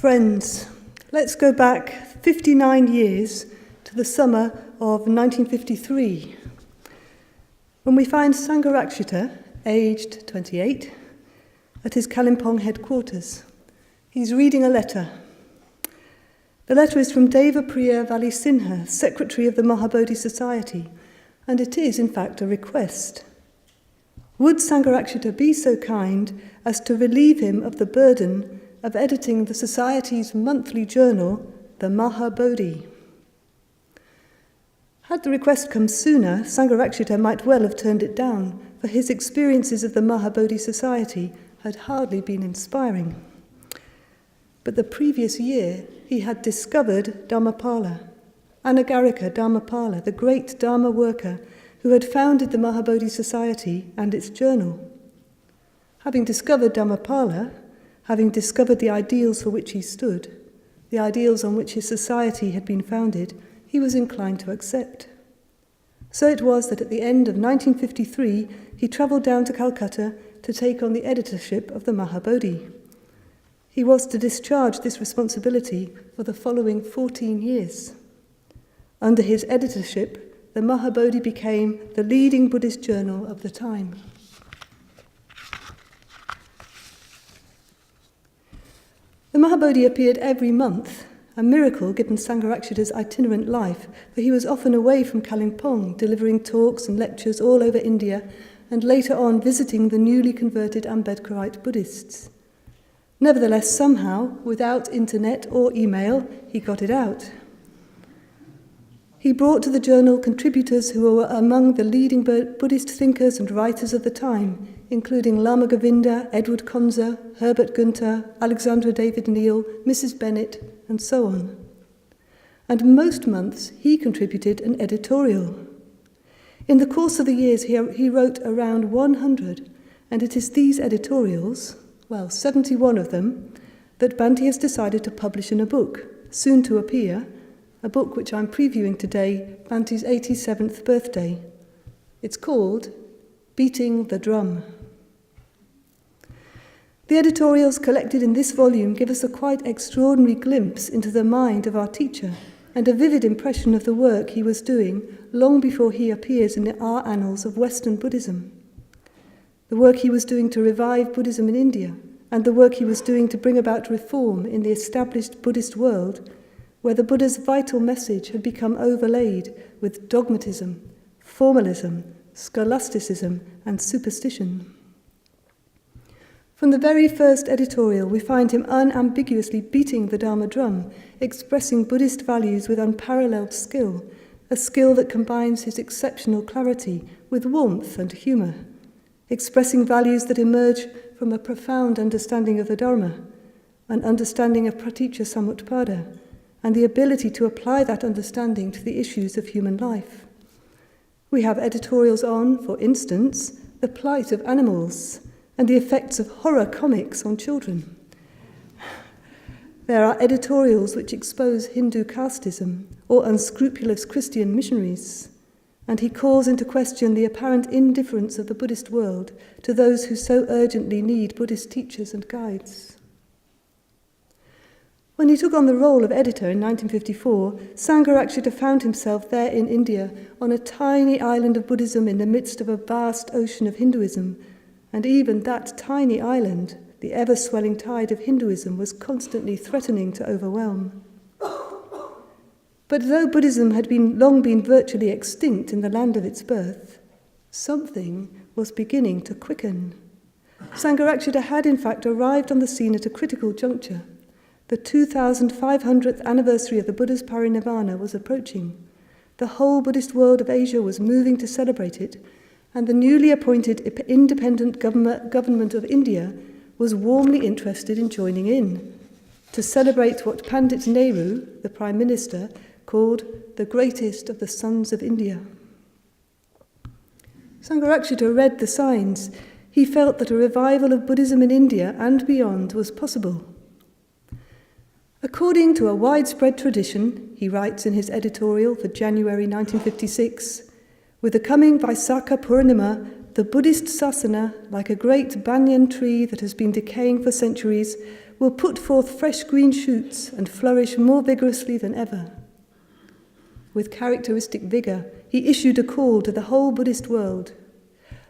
Friends, let's go back 59 years to the summer of 1953, when we find Sangharakshita, aged 28, at his Kalimpong headquarters. He's reading a letter. The letter is from Devapriya Valisinha, Secretary of the Mahabodhi Society, and it is, in fact, a request. Would Sangharakshita be so kind as to relieve him of the burden of editing the Society's monthly journal, the Mahabodhi? Had the request come sooner, Sangharakshita might well have turned it down, for his experiences of the Mahabodhi Society had hardly been inspiring. But the previous year, he had discovered Dhammapala, Anagarika Dhammapala, the great Dharma worker who had founded the Mahabodhi Society and its journal. Having discovered Dhammapala, having discovered the ideals for which he stood, the ideals on which his society had been founded, he was inclined to accept. So it was that at the end of 1953, he travelled down to Calcutta to take on the editorship of the Mahabodhi. He was to discharge this responsibility for the following 14 years. Under his editorship, the Mahabodhi became the leading Buddhist journal of the time. The Mahabodhi appeared every month, a miracle given Sangharakshita's itinerant life, for he was often away from Kalimpong, delivering talks and lectures all over India, and later on visiting the newly converted Ambedkarite Buddhists. Nevertheless, somehow, without internet or email, he got it out. He brought to the journal contributors who were among the leading Buddhist thinkers and writers of the time, including Lama Govinda, Edward Konza, Herbert Gunter, Alexandra David Neal, Mrs. Bennett, and so on. And most months he contributed an editorial. In the course of the years he wrote around 100, and it is these editorials, 71 of them, that Bhante has decided to publish in a book, soon to appear, a book which I'm previewing today, Bhante's 87th birthday. It's called Beating the Drum. The editorials collected in this volume give us a quite extraordinary glimpse into the mind of our teacher and a vivid impression of the work he was doing long before he appears in our annals of Western Buddhism. The work he was doing to revive Buddhism in India, and the work he was doing to bring about reform in the established Buddhist world, where the Buddha's vital message had become overlaid with dogmatism, formalism, scholasticism, and superstition. From the very first editorial, we find him unambiguously beating the Dharma drum, expressing Buddhist values with unparalleled skill, a skill that combines his exceptional clarity with warmth and humour, expressing values that emerge from a profound understanding of the Dharma, an understanding of Praticca Samutpada, and the ability to apply that understanding to the issues of human life. We have editorials on, for instance, the plight of animals and the effects of horror comics on children. There are editorials which expose Hindu casteism or unscrupulous Christian missionaries, and he calls into question the apparent indifference of the Buddhist world to those who so urgently need Buddhist teachers and guides. When he took on the role of editor in 1954, Sangharakshita found himself there in India on a tiny island of Buddhism in the midst of a vast ocean of Hinduism, and even that tiny island, the ever-swelling tide of Hinduism, was constantly threatening to overwhelm. But though Buddhism had long been virtually extinct in the land of its birth, something was beginning to quicken. Sangharakshita had in fact arrived on the scene at a critical juncture. The 2500th anniversary of the Buddha's parinirvana was approaching. The whole Buddhist world of Asia was moving to celebrate it, and the newly appointed independent government of India was warmly interested in joining in, to celebrate what Pandit Nehru, the Prime Minister, called the greatest of the sons of India. Sangharakshita read the signs. He felt that a revival of Buddhism in India and beyond was possible. According to a widespread tradition, he writes in his editorial for January 1956, with the coming Vaisakha Purnima, the Buddhist sasana, like a great banyan tree that has been decaying for centuries, will put forth fresh green shoots and flourish more vigorously than ever. With characteristic vigour, he issued a call to the whole Buddhist world.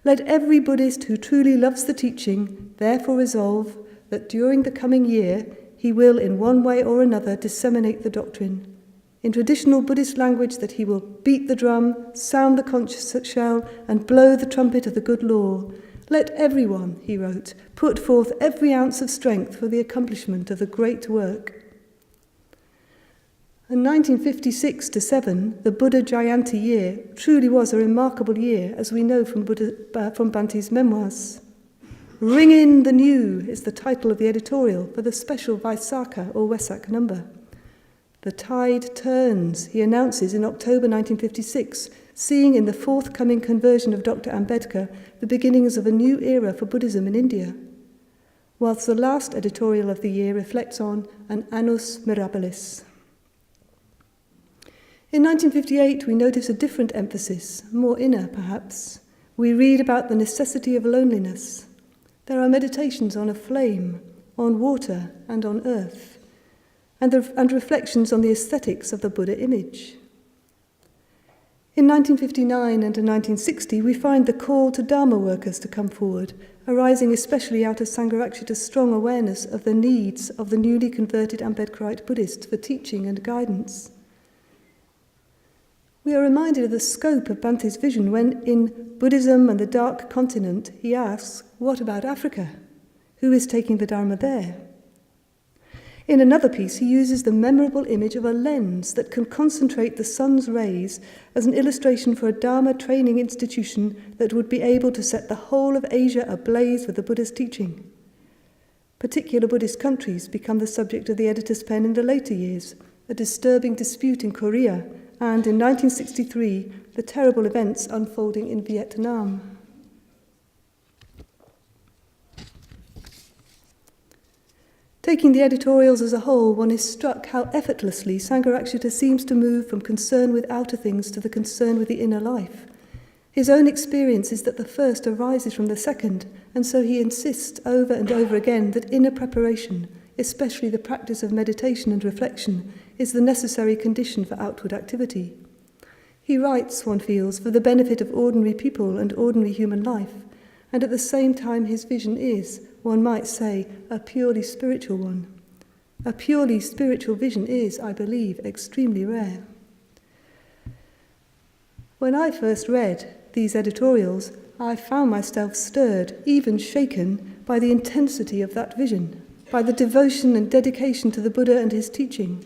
Let every Buddhist who truly loves the teaching therefore resolve that during the coming year he will in one way or another disseminate the doctrine. In traditional Buddhist language, that he will beat the drum, sound the conch shell, and blow the trumpet of the good law. Let everyone, he wrote, put forth every ounce of strength for the accomplishment of the great work. In 1956-7, the Buddha Jayanti year truly was a remarkable year, as we know from Bhante's memoirs. Ring in the New is the title of the editorial for the special Vaisakha or Wesak number. The tide turns, he announces in October 1956, seeing in the forthcoming conversion of Dr. Ambedkar the beginnings of a new era for Buddhism in India, whilst the last editorial of the year reflects on an annus mirabilis. In 1958, we notice a different emphasis, more inner perhaps. We read about the necessity of loneliness. There are meditations on a flame, on water, and on earth, and reflections on the aesthetics of the Buddha image. In 1959 and in 1960, we find the call to Dharma workers to come forward, arising especially out of Sangharakshita's strong awareness of the needs of the newly converted Ambedkarite Buddhists for teaching and guidance. We are reminded of the scope of Bhante's vision when, in Buddhism and the Dark Continent, he asks, what about Africa? Who is taking the Dharma there? In another piece, he uses the memorable image of a lens that can concentrate the sun's rays as an illustration for a Dharma training institution that would be able to set the whole of Asia ablaze with the Buddha's teaching. Particular Buddhist countries become the subject of the editor's pen in the later years, a disturbing dispute in Korea, and in 1963, the terrible events unfolding in Vietnam. Taking the editorials as a whole, one is struck how effortlessly Sangharakshita seems to move from concern with outer things to the concern with the inner life. His own experience is that the first arises from the second, and so he insists over and over again that inner preparation, especially the practice of meditation and reflection, is the necessary condition for outward activity. He writes, one feels, for the benefit of ordinary people and ordinary human life, and at the same time his vision is, one might say, a purely spiritual one. A purely spiritual vision is, I believe, extremely rare. When I first read these editorials, I found myself stirred, even shaken, by the intensity of that vision, by the devotion and dedication to the Buddha and his teaching,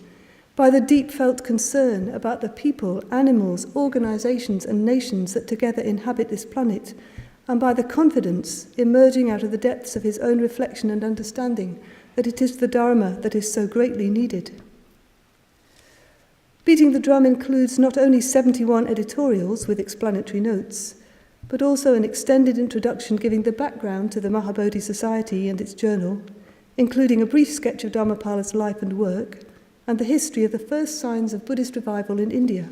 by the deep-felt concern about the people, animals, organizations and nations that together inhabit this planet, and by the confidence emerging out of the depths of his own reflection and understanding that it is the Dharma that is so greatly needed. Beating the Drum includes not only 71 editorials with explanatory notes, but also an extended introduction giving the background to the Mahabodhi Society and its journal, including a brief sketch of Dharmapala's life and work, and the history of the first signs of Buddhist revival in India.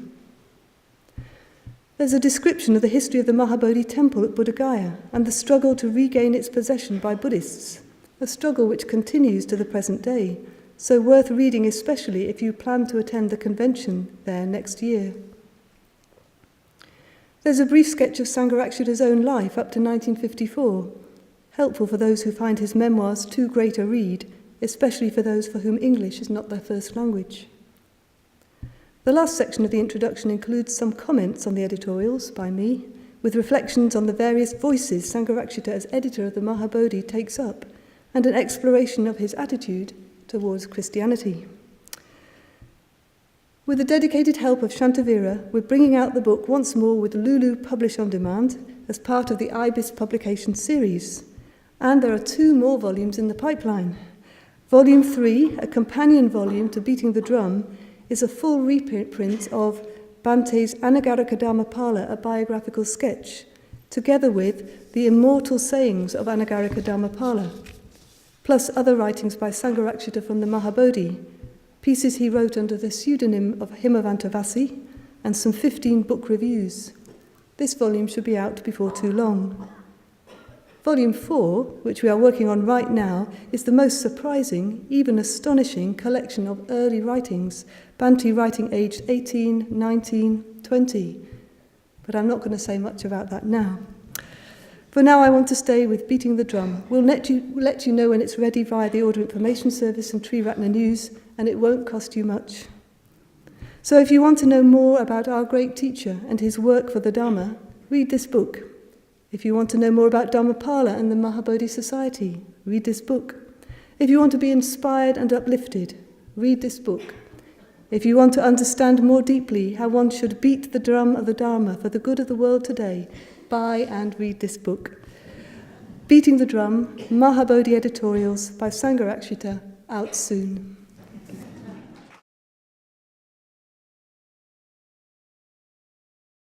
There's a description of the history of the Mahabodhi temple at Buddha Gaya and the struggle to regain its possession by Buddhists, a struggle which continues to the present day, so worth reading especially if you plan to attend the convention there next year. There's a brief sketch of Sangharakshita's own life up to 1954, helpful for those who find his memoirs too great a read, especially for those for whom English is not their first language. The last section of the introduction includes some comments on the editorials by me, with reflections on the various voices Sangharakshita as editor of the Mahabodhi takes up, and an exploration of his attitude towards Christianity. With the dedicated help of Shantavira, we're bringing out the book once more with Lulu Publish on Demand as part of the IBIS publication series. And there are 2 more volumes in the pipeline. Volume 3, a companion volume to Beating the Drum, is a full reprint of Bhante's Anagarika Dharmapala, a biographical sketch, together with the immortal sayings of Anagarika Dharmapala, plus other writings by Sangharakshita from the Mahabodhi, pieces he wrote under the pseudonym of Himavantavasi, and some 15 book reviews. This volume should be out before too long. Volume 4, which we are working on right now, is the most surprising, even astonishing, collection of early writings, Bantu writing aged 18, 19, 20. But I'm not going to say much about that now. For now, I want to stay with Beating the Drum. We'll let you know when it's ready via the Order Information Service and Triratna News, and it won't cost you much. So if you want to know more about our great teacher and his work for the Dharma, read this book. If you want to know more about Dharmapala and the Mahabodhi Society, read this book. If you want to be inspired and uplifted, read this book. If you want to understand more deeply how one should beat the drum of the Dharma for the good of the world today, buy and read this book. Beating the Drum, Mahabodhi Editorials by Sangharakshita, out soon.